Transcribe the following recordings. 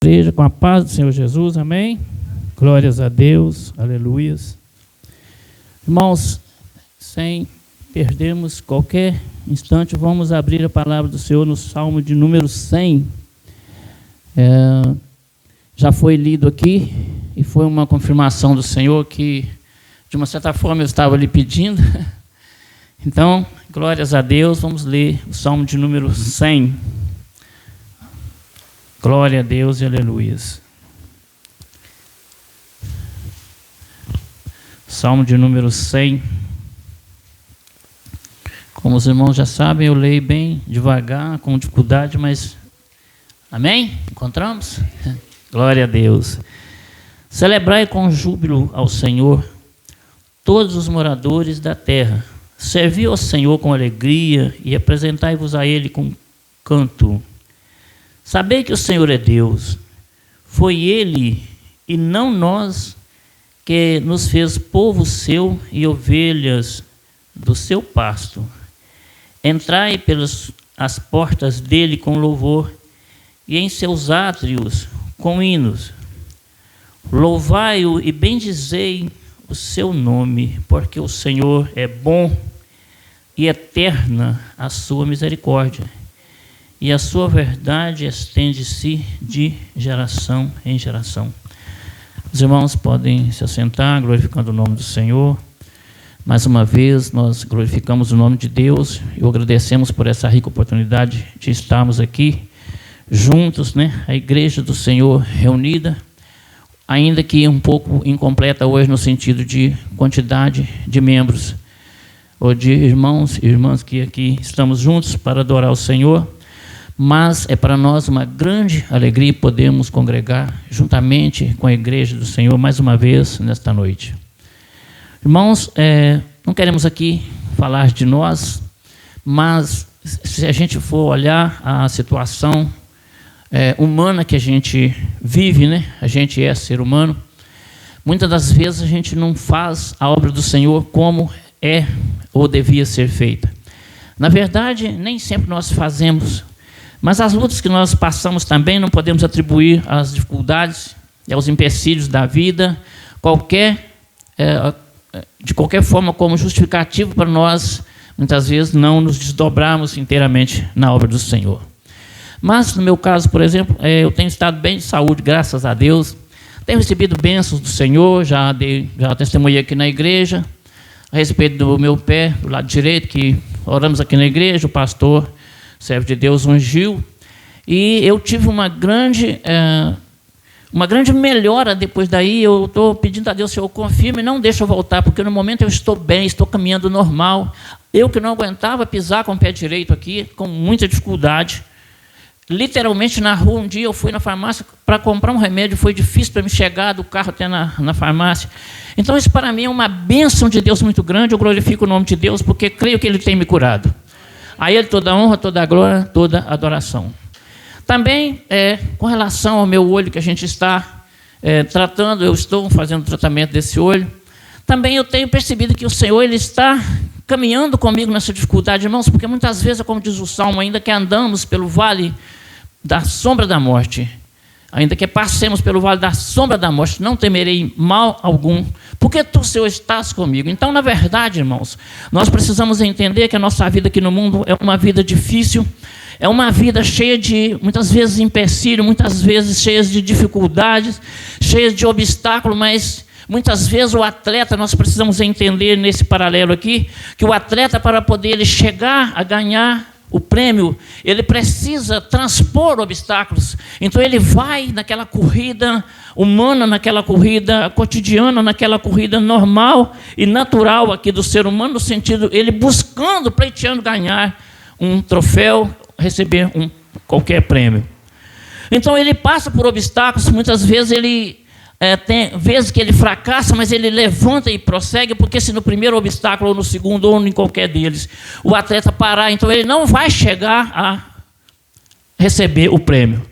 Igreja, com a paz do Senhor Jesus, amém? Glórias a Deus, aleluias. Irmãos, sem perdermos qualquer instante, vamos abrir a palavra do Senhor no Salmo de número 100. Já foi lido aqui e foi uma confirmação do Senhor que, de uma certa forma, eu estava lhe pedindo. Então, glórias a Deus, vamos ler o Salmo de número 100. Glória a Deus e aleluias. Salmo de número 100. Como os irmãos já sabem, eu leio bem devagar, com dificuldade, mas... Amém? Encontramos? Glória a Deus. Celebrai com júbilo ao Senhor todos os moradores da terra. Servi ao Senhor com alegria e apresentai-vos a Ele com canto. Sabei que o Senhor é Deus. Foi Ele e não nós que nos fez povo seu e ovelhas do seu pasto. Entrai pelas as portas dele com louvor e em seus átrios com hinos. Louvai-o e bendizei o seu nome, porque o Senhor é bom e eterna a sua misericórdia. E a sua verdade estende-se de geração em geração. Os irmãos podem se assentar, glorificando o nome do Senhor. Mais uma vez, nós glorificamos o nome de Deus e agradecemos por essa rica oportunidade de estarmos aqui juntos, a Igreja do Senhor reunida, ainda que um pouco incompleta hoje no sentido de quantidade de membros, ou de irmãos e irmãs que aqui estamos juntos para adorar o Senhor. Mas é para nós uma grande alegria podermos congregar juntamente com a Igreja do Senhor mais uma vez nesta noite. Irmãos, não queremos aqui falar de nós, mas se a gente for olhar a situação humana que a gente vive, a gente é ser humano, muitas das vezes a gente não faz a obra do Senhor como é ou devia ser feita. Na verdade, nem sempre nós fazemos. Mas as lutas que nós passamos também não podemos atribuir às dificuldades e aos empecilhos da vida, de qualquer forma, como justificativo para nós, muitas vezes, não nos desdobrarmos inteiramente na obra do Senhor. Mas, no meu caso, por exemplo, eu tenho estado bem de saúde, graças a Deus. Tenho recebido bênçãos do Senhor, já testemunhei aqui na igreja, a respeito do meu pé, do lado direito, que oramos aqui na igreja, o pastor... servo de Deus ungiu, e eu tive uma grande melhora depois daí. Eu estou pedindo a Deus, Senhor, confirme, não deixa eu voltar, porque no momento eu estou bem, estou caminhando normal. Eu que não aguentava pisar com o pé direito aqui, com muita dificuldade. Literalmente na rua, um dia eu fui na farmácia para comprar um remédio, foi difícil para me chegar do carro até na farmácia. Então isso para mim é uma bênção de Deus muito grande. Eu glorifico o nome de Deus, porque creio que Ele tem me curado. A Ele toda a honra, toda a glória, toda a adoração. Também, com relação ao meu olho que a gente está tratando, eu estou fazendo tratamento desse olho, também eu tenho percebido que o Senhor Ele está caminhando comigo nessa dificuldade, irmãos, porque muitas vezes, como diz o Salmo, ainda que andamos pelo vale da sombra da morte, ainda que passemos pelo vale da sombra da morte, não temerei mal algum, porque tu, Senhor, estás comigo. Então, na verdade, irmãos, nós precisamos entender que a nossa vida aqui no mundo é uma vida difícil, é uma vida cheia de, muitas vezes, empecilho, muitas vezes cheia de dificuldades, cheia de obstáculos, mas muitas vezes o atleta, nós precisamos entender nesse paralelo aqui, que o atleta, para poder ele chegar a ganhar o prêmio, ele precisa transpor obstáculos. Então ele vai naquela corrida humana, naquela corrida cotidiana, naquela corrida normal e natural aqui do ser humano, no sentido, ele buscando, pleiteando ganhar um troféu, receber qualquer prêmio. Então ele passa por obstáculos, muitas vezes ele tem vezes que ele fracassa, mas ele levanta e prossegue, porque se no primeiro obstáculo, ou no segundo, ou em qualquer deles, o atleta parar, então ele não vai chegar a receber o prêmio.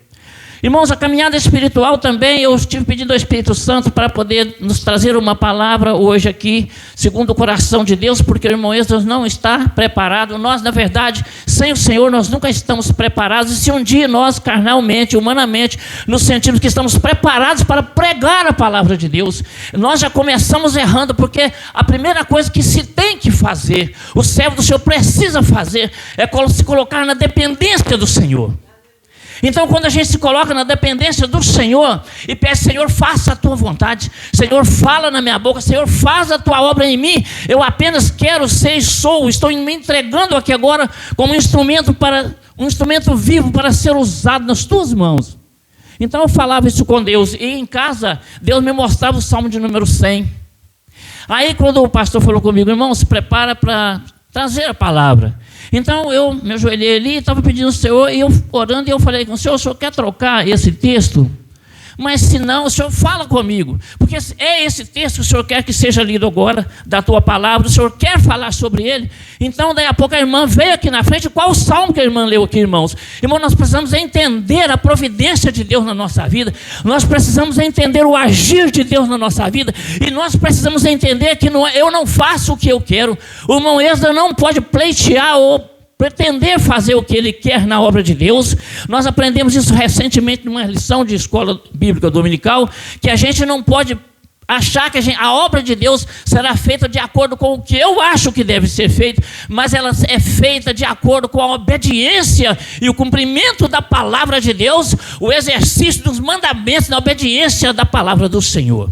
Irmãos, a caminhada espiritual também, eu estive pedindo ao Espírito Santo para poder nos trazer uma palavra hoje aqui, segundo o coração de Deus, porque o irmão Esdras não está preparado. Nós, na verdade, sem o Senhor, nós nunca estamos preparados. E se um dia nós, carnalmente, humanamente, nos sentimos que estamos preparados para pregar a palavra de Deus, nós já começamos errando, porque a primeira coisa que se tem que fazer, o servo do Senhor precisa fazer, é se colocar na dependência do Senhor. Então, quando a gente se coloca na dependência do Senhor e pede: Senhor, faça a tua vontade, Senhor, fala na minha boca, Senhor, faz a tua obra em mim, eu apenas quero ser e sou, estou me entregando aqui agora como um instrumento vivo para ser usado nas tuas mãos. Então eu falava isso com Deus, e em casa Deus me mostrava o Salmo de número 100. Aí quando o pastor falou comigo: irmão, se prepara para trazer a palavra. Então eu me ajoelhei ali, estava pedindo ao Senhor, e eu orando, e eu falei com o Senhor quer trocar esse texto? Mas se não, o Senhor fala comigo, porque é esse texto que o Senhor quer que seja lido agora, da tua palavra, o Senhor quer falar sobre ele. Então daí a pouco a irmã veio aqui na frente. Qual o salmo que a irmã leu aqui, irmãos? Irmão, nós precisamos entender a providência de Deus na nossa vida, nós precisamos entender o agir de Deus na nossa vida, e nós precisamos entender que eu não faço o que eu quero. O irmão Esdras não pode pleitear ou pretender fazer o que ele quer na obra de Deus. Nós aprendemos isso recentemente numa lição de escola bíblica dominical, que a gente não pode achar que a obra de Deus será feita de acordo com o que eu acho que deve ser feito, mas ela é feita de acordo com a obediência e o cumprimento da palavra de Deus, o exercício dos mandamentos na obediência da palavra do Senhor.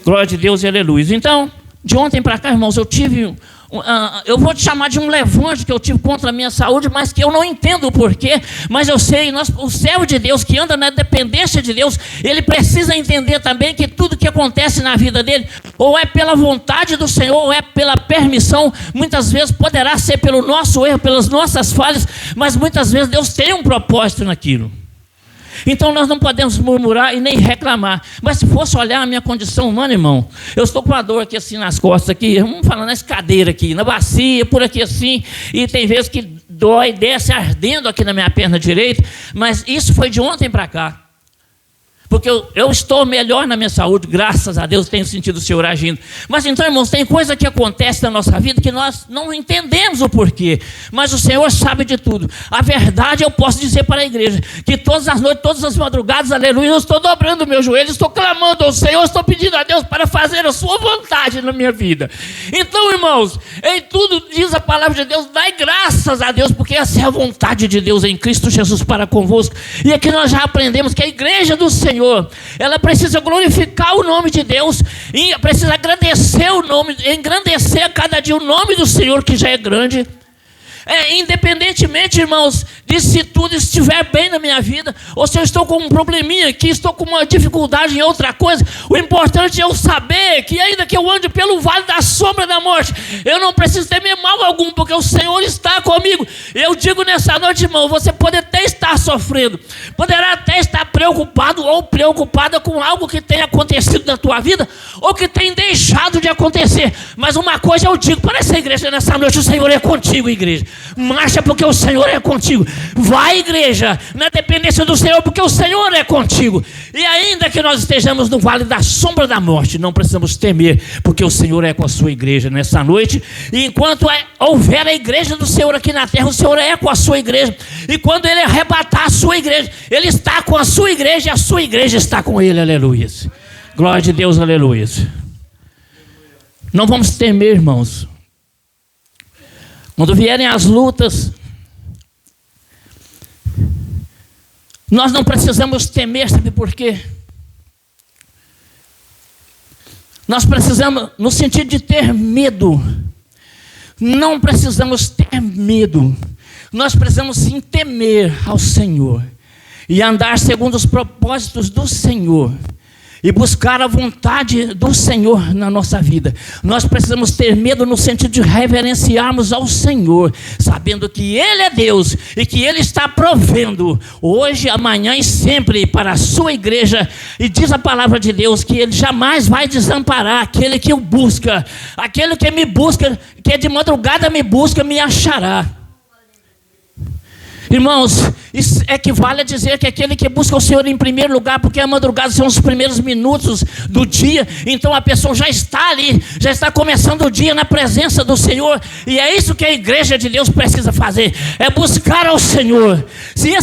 Glória a Deus e aleluia. Então, de ontem para cá, irmãos, eu vou te chamar de um levante que eu tive contra a minha saúde, mas que eu não entendo o porquê, mas eu sei, o servo de Deus que anda na dependência de Deus, ele precisa entender também que tudo que acontece na vida dele, ou é pela vontade do Senhor, ou é pela permissão. Muitas vezes poderá ser pelo nosso erro, pelas nossas falhas, mas muitas vezes Deus tem um propósito naquilo. Então nós não podemos murmurar e nem reclamar. Mas se fosse olhar a minha condição humana, irmão, eu estou com a dor aqui assim nas costas, aqui, vamos falar nessa cadeira aqui, na bacia, por aqui assim, e tem vezes que dói, desce ardendo aqui na minha perna direita, mas isso foi de ontem para cá. Porque eu estou melhor na minha saúde, graças a Deus, tenho sentido o Senhor agindo. Mas então, irmãos, tem coisa que acontece na nossa vida que nós não entendemos o porquê, mas o Senhor sabe de tudo. A verdade, eu posso dizer para a igreja, que todas as noites, todas as madrugadas, aleluia, eu estou dobrando o meu joelho, estou clamando ao Senhor, estou pedindo a Deus para fazer a sua vontade na minha vida. Então, irmãos, em tudo diz a palavra de Deus: dai graças a Deus, porque essa é a vontade de Deus em Cristo Jesus para convosco. E aqui nós já aprendemos que a igreja do Senhor, ela precisa glorificar o nome de Deus, e precisa agradecer o nome, engrandecer a cada dia o nome do Senhor, que já é grande. Independentemente, irmãos, de se tudo estiver bem na minha vida, ou se eu estou com um probleminha aqui, estou com uma dificuldade em outra coisa, o importante é eu saber que ainda que eu ande pelo vale da sombra da morte, eu não preciso temer mal algum, porque o Senhor está comigo. Eu digo nessa noite, irmão, você pode até estar sofrendo, poderá até estar preocupado ou preocupada com algo que tenha acontecido na tua vida, ou que tem deixado de acontecer, mas uma coisa eu digo para essa igreja nessa noite: o Senhor é contigo, igreja. Marcha, porque o Senhor é contigo. Vai, igreja, na dependência do Senhor, porque o Senhor é contigo. E ainda que nós estejamos no vale da sombra da morte, não precisamos temer, porque o Senhor é com a sua igreja nessa noite. E enquanto houver a igreja do Senhor aqui na terra, o Senhor é com a sua igreja. E quando Ele arrebatar a sua igreja, Ele está com a sua igreja, e a sua igreja está com Ele, aleluia. Glória de Deus, aleluia. Não vamos temer, irmãos. Quando vierem as lutas, nós não precisamos temer, sabe por quê? Nós precisamos, no sentido de ter medo, não precisamos ter medo, nós precisamos sim temer ao Senhor e andar segundo os propósitos do Senhor. E buscar a vontade do Senhor na nossa vida. Nós precisamos ter medo no sentido de reverenciarmos ao Senhor, sabendo que Ele é Deus e que Ele está provendo hoje, amanhã e sempre para a sua igreja. E diz a palavra de Deus que Ele jamais vai desamparar aquele que o busca. Aquele que me busca, que de madrugada me busca, me achará. Irmãos, isso equivale a dizer que aquele que busca o Senhor em primeiro lugar, porque a madrugada são os primeiros minutos do dia, então a pessoa já está ali, já está começando o dia na presença do Senhor, e é isso que a igreja de Deus precisa fazer, é buscar ao Senhor. Se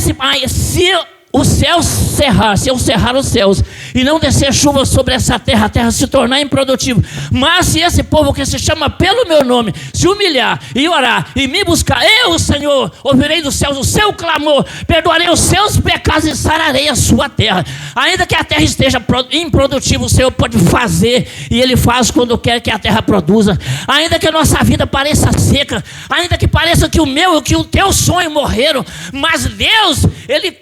o céu cerrar, se eu cerrar os céus e não descer chuva sobre essa terra, a terra se tornar improdutiva, mas se esse povo que se chama pelo meu nome se humilhar e orar e me buscar, eu, Senhor, ouvirei dos céus o seu clamor, perdoarei os seus pecados e sararei a sua terra. Ainda que a terra esteja improdutiva, o Senhor pode fazer, e Ele faz quando quer que a terra produza. Ainda que a nossa vida pareça seca, ainda que pareça que o meu e que o teu sonho morreram, mas Deus, Ele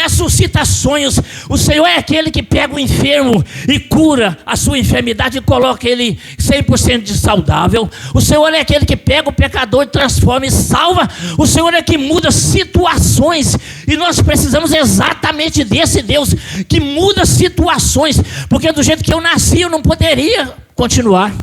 ressuscita sonhos. O Senhor é aquele que pega o enfermo e cura a sua enfermidade e coloca ele 100% de saudável. O Senhor é aquele que pega o pecador e transforma e salva. O Senhor é que muda situações, e nós precisamos exatamente desse Deus que muda situações, porque do jeito que eu nasci eu não poderia continuar.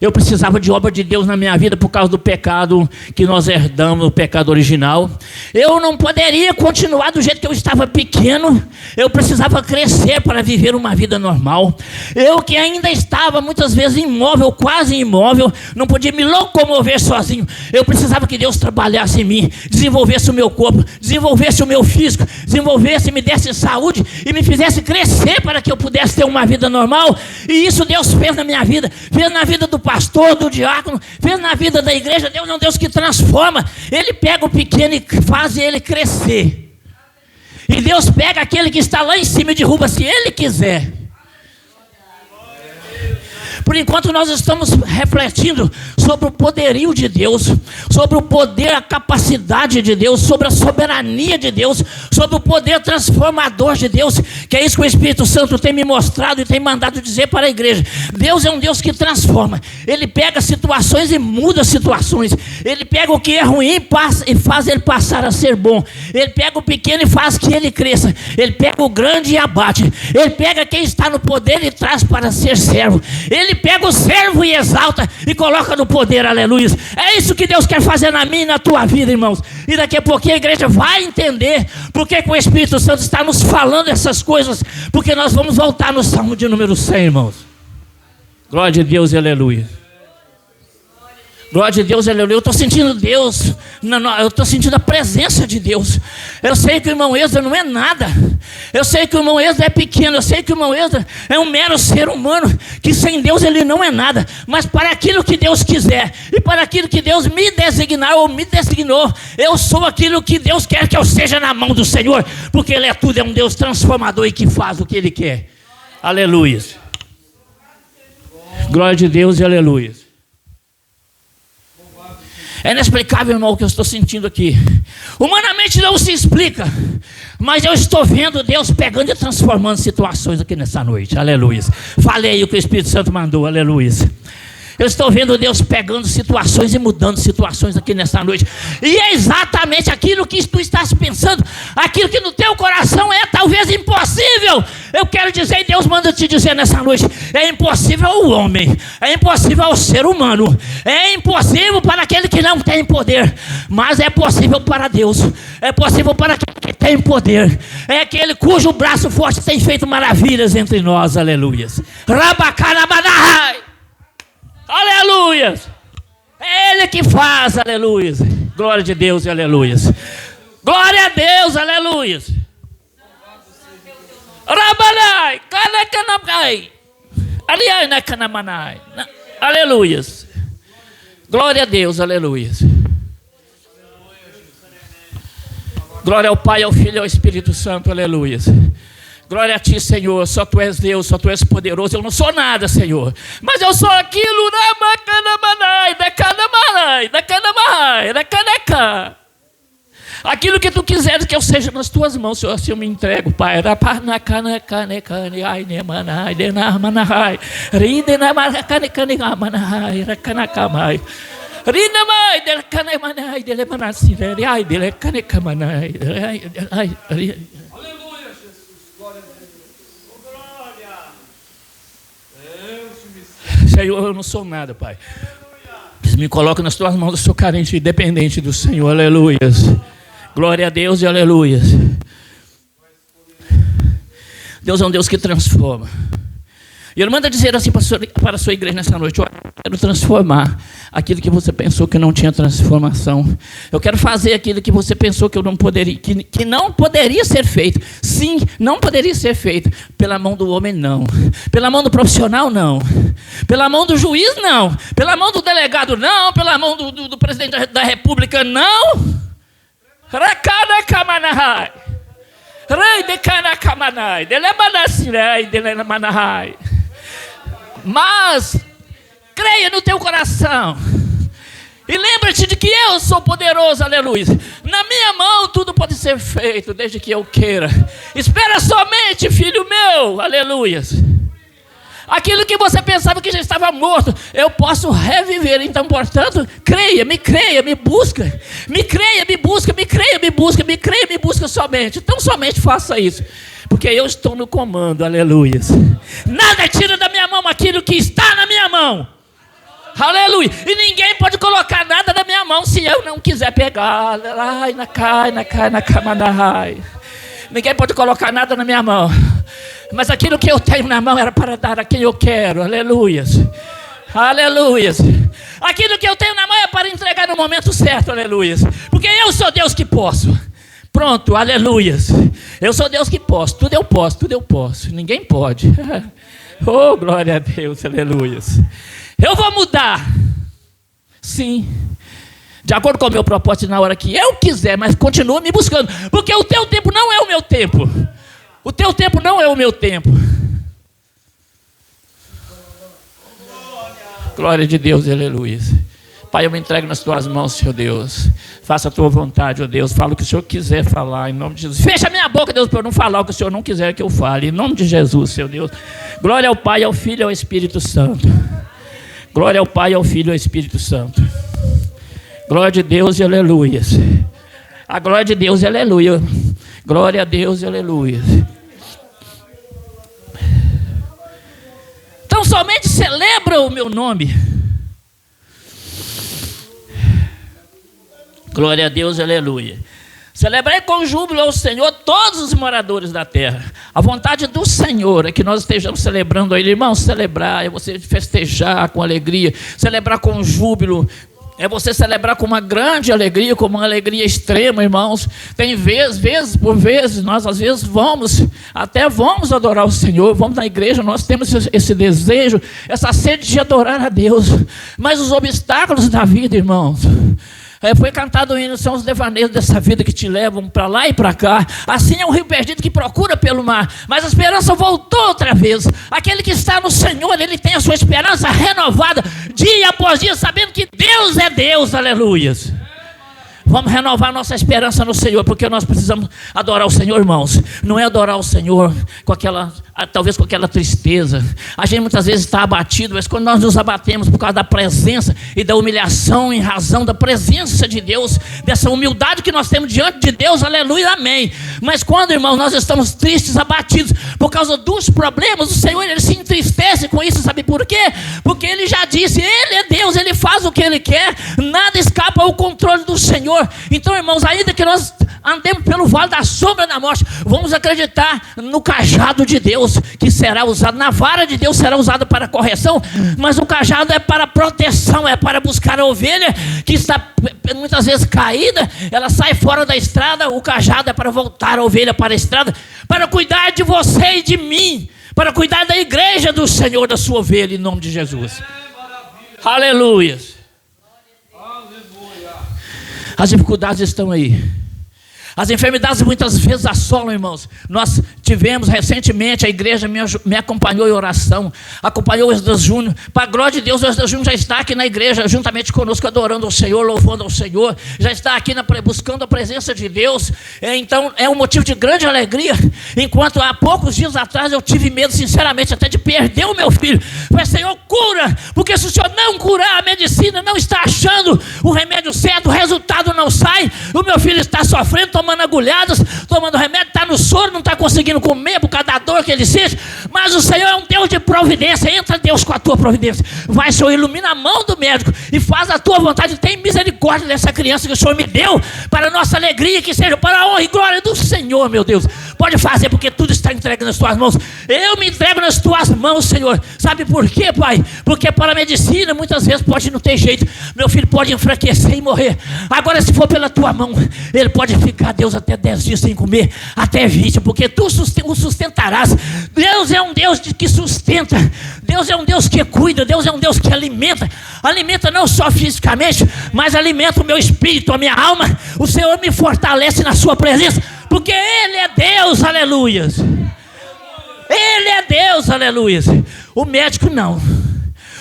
Eu precisava de obra de Deus na minha vida por causa do pecado que nós herdamos, o pecado original. Eu não poderia continuar do jeito que eu estava pequeno. Eu precisava crescer para viver uma vida normal. Eu que ainda estava muitas vezes imóvel, quase imóvel, não podia me locomover sozinho. Eu precisava que Deus trabalhasse em mim, desenvolvesse o meu corpo, desenvolvesse o meu físico, desenvolvesse, me desse saúde e me fizesse crescer para que eu pudesse ter uma vida normal. E isso Deus fez na minha vida, fez na vida do pastor, do diácono, fez na vida da igreja. Deus é um Deus que transforma. Ele pega o pequeno e faz ele crescer. E Deus pega aquele que está lá em cima e derruba se Ele quiser. Por enquanto nós estamos refletindo sobre o poderio de Deus, sobre o poder, a capacidade de Deus, sobre a soberania de Deus, sobre o poder transformador de Deus, que é isso que o Espírito Santo tem me mostrado e tem mandado dizer para a igreja. Deus é um Deus que transforma. Ele pega situações e muda situações. Ele pega o que é ruim e faz ele passar a ser bom. Ele pega o pequeno e faz que ele cresça. Ele pega o grande e abate. Ele pega quem está no poder e traz para ser servo. Ele pega o servo e exalta e coloca no poder, aleluia. É isso que Deus quer fazer na minha e na tua vida, irmãos. E daqui a pouquinho a igreja vai entender porque que o Espírito Santo está nos falando essas coisas, porque nós vamos voltar no Salmo de número 100, irmãos. Glória de Deus e aleluia. Glória de Deus, aleluia. Eu estou sentindo Deus, eu estou sentindo a presença de Deus. Eu sei que o irmão Esdras não é nada. Eu sei que o irmão Esdras é pequeno. Eu sei que o irmão Esdras é um mero ser humano, que sem Deus ele não é nada. Mas para aquilo que Deus quiser e para aquilo que Deus me designar ou me designou, eu sou aquilo que Deus quer que eu seja na mão do Senhor, porque Ele é tudo, é um Deus transformador e que faz o que Ele quer. Aleluia. Glória de Deus e aleluia. É inexplicável, irmão, o que eu estou sentindo aqui. Humanamente não se explica, mas eu estou vendo Deus pegando e transformando situações aqui nessa noite. Aleluia. Falei o que o Espírito Santo mandou. Aleluia. Eu estou vendo Deus pegando situações e mudando situações aqui nessa noite. E é exatamente aquilo que tu estás pensando, aquilo que no teu coração é talvez impossível. Eu quero dizer, e Deus manda te dizer nessa noite, é impossível ao homem, é impossível ao ser humano, é impossível para aquele que não tem poder, mas é possível para Deus, é possível para aquele que tem poder, é aquele cujo braço forte tem feito maravilhas entre nós. Aleluia. Rabacanamanai. Aleluia. É Ele que faz. Aleluia. Glória de Deus e aleluia. Glória a Deus. Aleluia. Rabanai, Kanakanamai, Ariana Kanamanai. Aleluia. Glória a Deus, aleluia. Glória ao Pai, ao Filho e ao Espírito Santo, aleluia. Glória a Ti, Senhor, só Tu és Deus, só Tu és poderoso. Eu não sou nada, Senhor, mas eu sou aquilo, aquilo que Tu quiseres que eu seja nas Tuas mãos, Senhor, assim eu me entrego, Pai. Senhor, eu não sou nada, Pai. Me coloca nas Tuas mãos, eu sou carente e dependente do Senhor, aleluia. Glória a Deus e aleluia. Deus é um Deus que transforma. E Ele manda dizer assim para a sua igreja nessa noite: eu quero transformar aquilo que você pensou que não tinha transformação. Eu quero fazer aquilo que você pensou que eu não poderia, que não poderia ser feito. Sim, não poderia ser feito. Pela mão do homem, não. Pela mão do profissional, não. Pela mão do juiz, não. Pela mão do delegado, não. Pela mão do presidente da república, não. Rakanakamanarai. Rei de Kanakamanai. Delemanasirai. Delemanahai. Mas creia no teu coração e lembra-te de que eu sou poderoso, aleluia. Na minha mão tudo pode ser feito, desde que eu queira. Espera somente, filho meu, aleluia. Aquilo que você pensava que já estava morto, eu posso reviver. Então, portanto, creia, me busca. Me creia, me busca, me creia, me busca, me creia, me busca somente. Então, somente faça isso, porque eu estou no comando, aleluia. Nada tira da minha mão aquilo que está na minha mão, aleluia. E ninguém pode colocar nada na minha mão se eu não quiser pegar. Ninguém pode colocar nada na minha mão. Mas aquilo que eu tenho na mão era para dar a quem eu quero, aleluia. Aleluia. Aquilo que eu tenho na mão é para entregar no momento certo, aleluia. Porque eu sou Deus que posso. Pronto, aleluia. Eu sou Deus que posso, tudo eu posso, tudo eu posso. Ninguém pode. Oh, glória a Deus, aleluia. Eu vou mudar. Sim. De acordo com o meu propósito na hora que eu quiser, mas continua me buscando. Porque o teu tempo não é o meu tempo. O teu tempo não é o meu tempo. Glória de Deus, aleluia. Pai, eu me entrego nas tuas mãos, Senhor Deus. Faça a tua vontade, ó Deus. Fala o que o Senhor quiser falar, em nome de Jesus. Fecha a minha boca, Deus, para eu não falar o que o Senhor não quiser que eu fale. Em nome de Jesus, Senhor Deus. Glória ao Pai, ao Filho e ao Espírito Santo. Glória ao Pai, ao Filho e ao Espírito Santo. Glória de Deus e aleluia. A glória de Deus e aleluia. Glória a Deus e aleluia. Então somente celebra o meu nome. Glória a Deus, aleluia. Celebrai com júbilo ao Senhor todos os moradores da terra. A vontade do Senhor é que nós estejamos celebrando a Ele. Irmãos, celebrar é você festejar com alegria, celebrar com júbilo. É você celebrar com uma grande alegria, com uma alegria extrema, irmãos. Tem vezes por vezes, nós às vezes vamos adorar o Senhor, vamos na igreja, nós temos esse desejo, essa sede de adorar a Deus. Mas os obstáculos da vida, irmãos, foi cantado o hino, são os devaneios dessa vida que te levam para lá e para cá. Assim é um rio perdido que procura pelo mar, mas a esperança voltou outra vez. Aquele que está no Senhor, ele tem a sua esperança renovada, dia após dia, sabendo que Deus é Deus, aleluia. Vamos renovar nossa esperança no Senhor, porque nós precisamos adorar o Senhor, irmãos. Não é adorar o Senhor com talvez com aquela tristeza. A gente muitas vezes está abatido, mas quando nós nos abatemos por causa da presença e da humilhação em razão da presença de Deus, dessa humildade que nós temos diante de Deus, aleluia, amém. Mas quando, irmãos, nós estamos tristes, abatidos por causa dos problemas, o Senhor, Ele se entristece com isso, sabe por quê? Porque Ele já disse, Ele é Deus, Ele faz o que Ele quer, nada escapa ao controle do Senhor. Então, irmãos, ainda que nós andemos pelo vale da sombra da morte, vamos acreditar no cajado de Deus, que será usado, na vara de Deus será usado para correção, mas o cajado é para proteção, é para buscar a ovelha que está muitas vezes caída, ela sai fora da estrada, o cajado é para voltar a ovelha para a estrada, para cuidar de você e de mim, para cuidar da igreja do Senhor, da sua ovelha, em nome de Jesus. Aleluia. As dificuldades estão aí. As enfermidades muitas vezes assolam, irmãos. Nós tivemos recentemente, a igreja me acompanhou em oração, acompanhou o Esdras Júnior. Para a glória de Deus, o Esdras Júnior já está aqui na igreja, juntamente conosco, adorando ao Senhor, louvando ao Senhor. Já está aqui buscando a presença de Deus. Então, é um motivo de grande alegria. Enquanto há poucos dias atrás eu tive medo, sinceramente, até de perder o meu filho. Mas, Senhor, cura, porque se o Senhor não curar, a medicina não está achando o remédio certo, o resultado não sai. O meu filho está sofrendo, tomando agulhadas, tomando remédio, está no soro, não está conseguindo conseguindo comer por causa da dor que ele sente, mas o Senhor é um Deus de providência. Entra, Deus, com a tua providência. Vai, Senhor, ilumina a mão do médico e faz a tua vontade. Tem misericórdia dessa criança que o Senhor me deu, para a nossa alegria, que seja para a honra e glória do Senhor, meu Deus. Pode fazer, porque tudo está entregue nas tuas mãos. Eu me entrego nas tuas mãos, Senhor. Sabe por quê, Pai? Porque para a medicina muitas vezes pode não ter jeito. Meu filho pode enfraquecer e morrer. Agora, se for pela tua mão, ele pode ficar, Deus, até 10 dias sem comer, até 20, porque tu o sustentarás. Deus é um Deus que sustenta. Deus é um Deus que cuida. Deus é um Deus que alimenta. Alimenta não só fisicamente, mas alimenta o meu espírito, a minha alma. O Senhor me fortalece na sua presença, porque Ele é Deus, aleluias. Ele é Deus, aleluias. O médico não.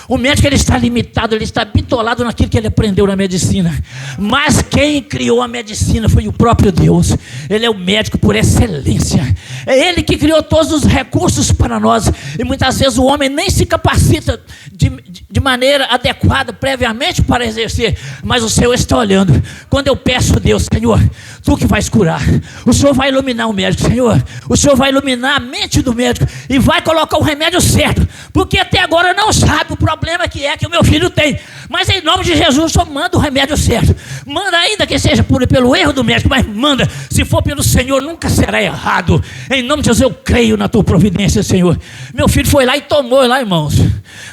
O médico, ele está limitado, ele está bitolado naquilo que ele aprendeu na medicina. Mas quem criou a medicina foi o próprio Deus. Ele é o médico por excelência. É Ele que criou todos os recursos para nós. E muitas vezes o homem nem se capacita de maneira adequada previamente para exercer. Mas o Senhor está olhando. Quando eu peço a Deus, Senhor, Tu que vais curar. O Senhor vai iluminar o médico, Senhor. O Senhor vai iluminar a mente do médico e vai colocar o remédio certo. Porque até agora não sabe o problema que o meu filho tem. Mas em nome de Jesus, só manda o remédio certo. Manda, ainda que seja pelo erro do médico, mas manda. Se for pelo Senhor, nunca será errado. Em nome de Jesus, eu creio na tua providência, Senhor. Meu filho foi lá e tomou lá, irmãos.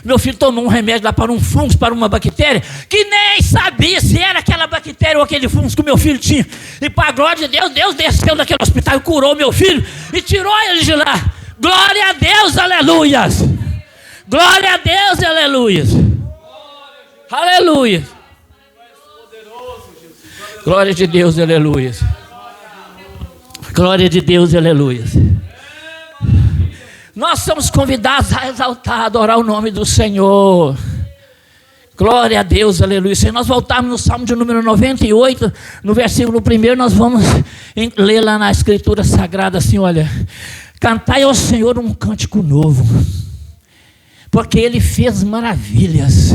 Meu filho tomou um remédio lá para um fungo, para uma bactéria, que nem sabia se era aquela bactéria ou aquele fungo que o meu filho tinha. E para a glória de Deus, Deus desceu daquele hospital e curou meu filho e tirou ele de lá. Glória a Deus, aleluias. Glória a Deus, aleluia. Aleluia. Glória de Deus, aleluia. Glória de Deus, aleluia. Nós somos convidados a exaltar, a adorar o nome do Senhor. Glória a Deus, aleluia. Se nós voltarmos no Salmo de número 98, no versículo 1, nós vamos ler lá na Escritura Sagrada assim, olha: cantai ao Senhor um cântico novo, porque Ele fez maravilhas.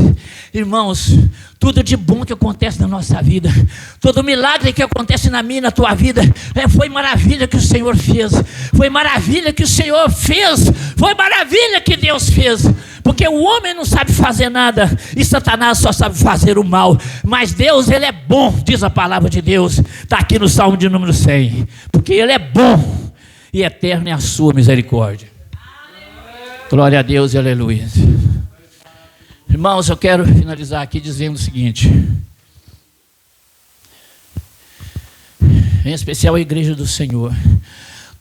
Irmãos, tudo de bom que acontece na nossa vida, todo milagre que acontece na minha e na tua vida, foi maravilha que o Senhor fez. Foi maravilha que o Senhor fez. Foi maravilha que Deus fez. Porque o homem não sabe fazer nada e Satanás só sabe fazer o mal. Mas Deus, Ele é bom, diz a palavra de Deus. Está aqui no Salmo de número 100. Porque Ele é bom e eterno é a sua misericórdia. Glória a Deus e aleluia. Irmãos, eu quero finalizar aqui dizendo o seguinte: em especial a igreja do Senhor,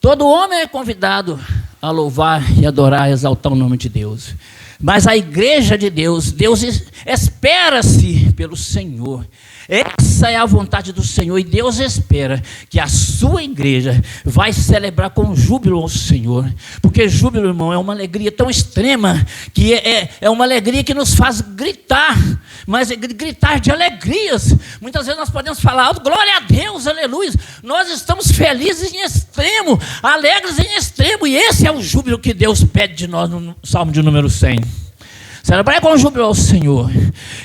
todo homem é convidado a louvar e adorar, exaltar o nome de Deus. Mas a igreja de Deus, Deus espera-se pelo Senhor. Essa é a vontade do Senhor, e Deus espera que a sua igreja vai celebrar com júbilo ao Senhor. Porque júbilo, irmão, é uma alegria tão extrema, que é uma alegria que nos faz gritar, mas gritar de alegrias. Muitas vezes nós podemos falar alto: glória a Deus, aleluia. Nós estamos felizes em extremo, alegres em extremo, e esse é o júbilo que Deus pede de nós no Salmo de número 100. Celebrar com júbilo ao Senhor.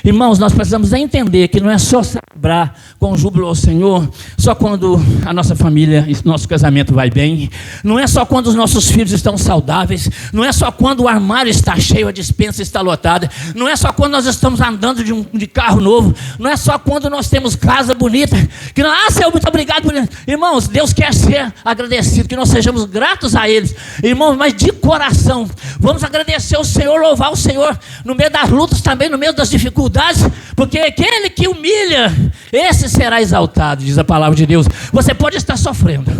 Irmãos, nós precisamos entender que não é só celebrar com júbilo ao Senhor só quando a nossa família, nosso casamento vai bem. Não é só quando os nossos filhos estão saudáveis. Não é só quando o armário está cheio, a despensa está lotada. Não é só quando nós estamos andando de carro novo. Não é só quando nós temos casa bonita. Que nós, Senhor, muito obrigado por isso. Irmãos, Deus quer ser agradecido, que nós sejamos gratos a Ele. Irmãos, mas de coração, vamos agradecer ao Senhor, louvar o Senhor no meio das lutas, também no meio das dificuldades, porque aquele que humilha, esse será exaltado, diz a palavra de Deus. Você pode estar sofrendo,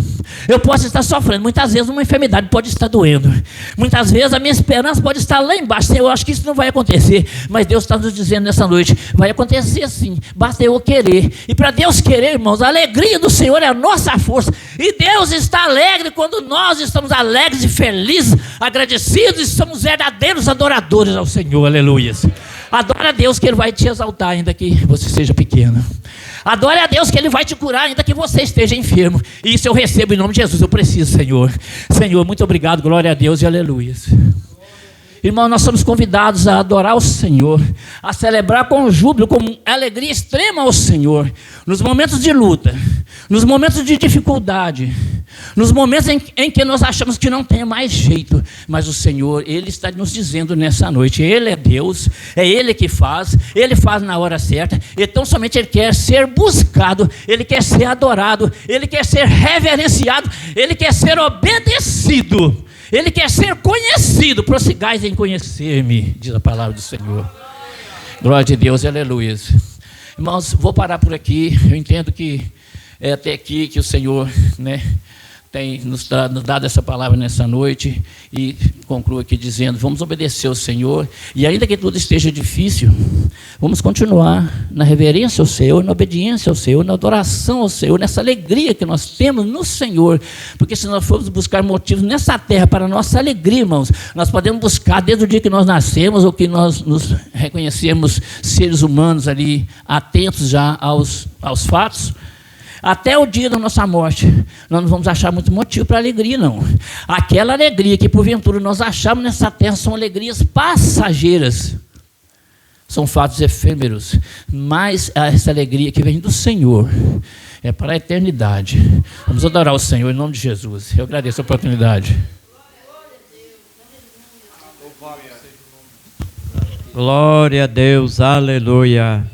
eu posso estar sofrendo, muitas vezes uma enfermidade pode estar doendo, muitas vezes a minha esperança pode estar lá embaixo. Eu acho que isso não vai acontecer, mas Deus está nos dizendo nessa noite: vai acontecer sim, basta eu querer. E para Deus querer, irmãos, a alegria do Senhor é a nossa força, e Deus está alegre quando nós estamos alegres e felizes, agradecidos, e somos verdadeiros adoradores ao Senhor. Aleluia. Adora a Deus, que Ele vai te exaltar ainda que você seja pequeno. Adore a Deus, que Ele vai te curar ainda que você esteja enfermo. E isso eu recebo em nome de Jesus. Eu preciso, Senhor. Senhor, muito obrigado, glória a Deus e aleluia. Irmão, nós somos convidados a adorar o Senhor, a celebrar com júbilo, com alegria extrema ao Senhor, nos momentos de luta, nos momentos de dificuldade, nos momentos em que nós achamos que não tem mais jeito, mas o Senhor, Ele está nos dizendo nessa noite, Ele é Deus, é Ele que faz, Ele faz na hora certa, então somente Ele quer ser buscado, Ele quer ser adorado, Ele quer ser reverenciado, Ele quer ser obedecido, Ele quer ser conhecido. Prossigais em conhecer-me, diz a palavra do Senhor. Glória a Deus, aleluia. Irmãos, vou parar por aqui. Eu entendo que é até aqui que o Senhor, né, tem nos dado essa palavra nessa noite, e concluo aqui dizendo, vamos obedecer ao Senhor, e ainda que tudo esteja difícil, vamos continuar na reverência ao Senhor, na obediência ao Senhor, na adoração ao Senhor, nessa alegria que nós temos no Senhor, porque se nós formos buscar motivos nessa terra para a nossa alegria, irmãos, nós podemos buscar desde o dia que nós nascemos, ou que nós nos reconhecemos seres humanos ali, atentos já aos fatos, até o dia da nossa morte, nós não vamos achar muito motivo para alegria, não. Aquela alegria que porventura nós achamos nessa terra são alegrias passageiras, são fatos efêmeros, mas essa alegria que vem do Senhor é para a eternidade. Vamos adorar o Senhor em nome de Jesus. Eu agradeço a oportunidade. Glória a Deus, aleluia.